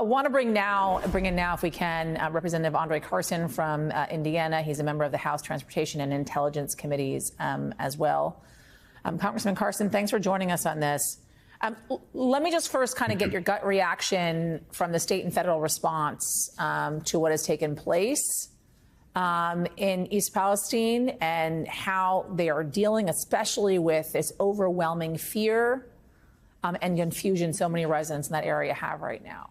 want to bring in now, if we can, Representative Andre Carson from Indiana. He's a member of the House Transportation and Intelligence Committees as well. Congressman Carson, thanks for joining us on this. Let me just first kind of get your gut reaction from the state and federal response to what has taken place in East Palestine and how they are dealing, especially with this overwhelming fear and confusion so many residents in that area have right now.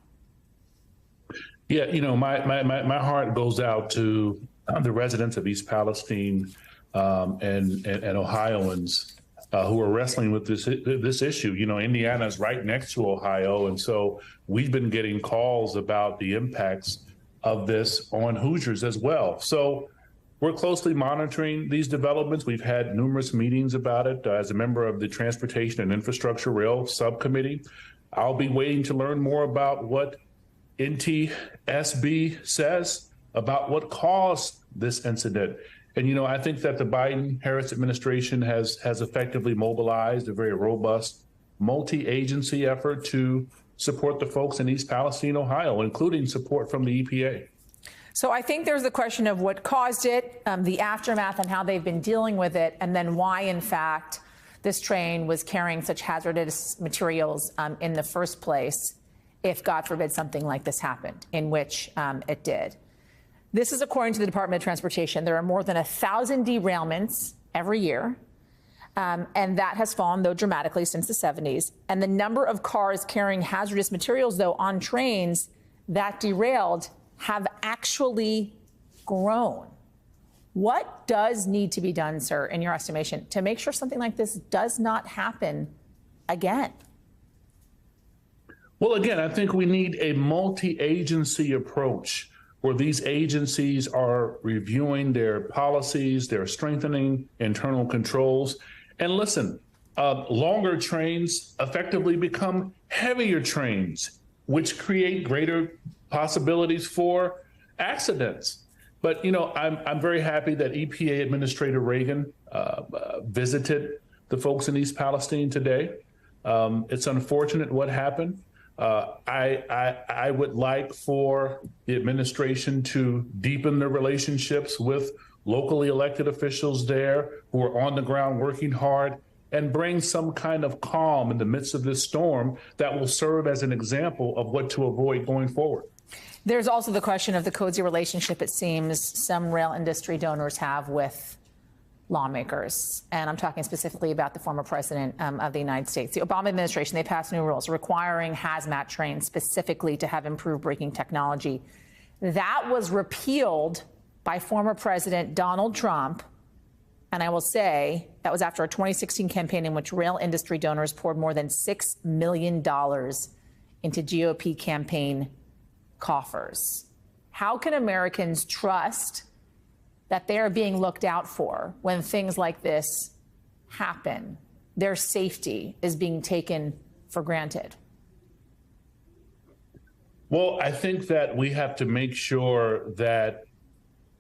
Yeah, you know, my heart goes out to the residents of East Palestine and Ohioans who are wrestling with this issue. You know, Indiana is right next to Ohio, and so we've been getting calls about the impacts of this on Hoosiers as well. So we're closely monitoring these developments. We've had numerous meetings about it. As a member of the Transportation and Infrastructure Rail Subcommittee, I'll be waiting to learn more about what NTSB says about what caused this incident. And, you know, I think that the Biden-Harris administration has effectively mobilized a very robust multi-agency effort to support the folks in East Palestine, Ohio, including support from the EPA. So I think there's the question of what caused it, the aftermath and how they've been dealing with it, and then why, in fact, this train was carrying such hazardous materials in the first place, if, God forbid, something like this happened, in which it did. This is according to the Department of Transportation. There are more than 1,000 derailments every year, and that has fallen, though, dramatically since the 70s. And the number of cars carrying hazardous materials, though, on trains that derailed have actually grown. What does need to be done, sir, in your estimation, to make sure something like this does not happen again? Well, again, I think we need a multi-agency approach where these agencies are reviewing their policies, they're strengthening internal controls. And listen, longer trains effectively become heavier trains, which create greater possibilities for accidents. But, you know, I'm very happy that EPA Administrator Reagan visited the folks in East Palestine today. It's unfortunate what happened. I would like for the administration to deepen their relationships with locally elected officials there who are on the ground working hard and bring some kind of calm in the midst of this storm that will serve as an example of what to avoid going forward. There's also the question of the cozy relationship, it seems, some rail industry donors have with lawmakers. And I'm talking specifically about the former president of the United States. The Obama administration, they passed new rules requiring hazmat trains specifically to have improved braking technology. That was repealed by former President Donald Trump. And I will say that was after a 2016 campaign in which rail industry donors poured more than $6 million into GOP campaign coffers. How can Americans trust that they are being looked out for when things like this happen? Their safety is being taken for granted. Well, I think that we have to make sure that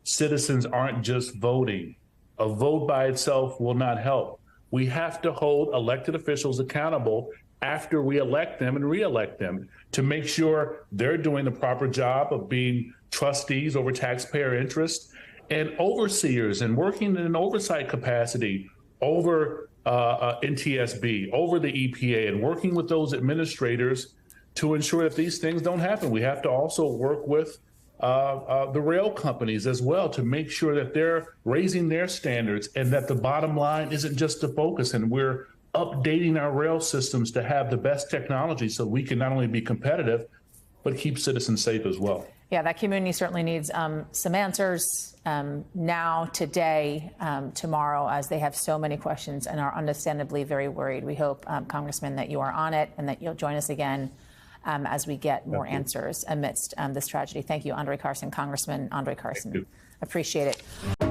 citizens aren't just voting. A vote by itself will not help. We have to hold elected officials accountable after we elect them and re-elect them to make sure they're doing the proper job of being trustees over taxpayer interests and overseers and working in an oversight capacity over NTSB, over the EPA, and working with those administrators to ensure that these things don't happen. We have to also work with the rail companies as well to make sure that they're raising their standards and that the bottom line isn't just the focus, and we're updating our rail systems to have the best technology so we can not only be competitive, but keep citizens safe as well. Yeah, that community certainly needs some answers now, today, tomorrow, as they have so many questions and are understandably very worried. We hope, Congressman, that you are on it and that you'll join us again as we get more answers amidst this tragedy. Thank you, Andre Carson, Congressman Andre Carson. Appreciate it.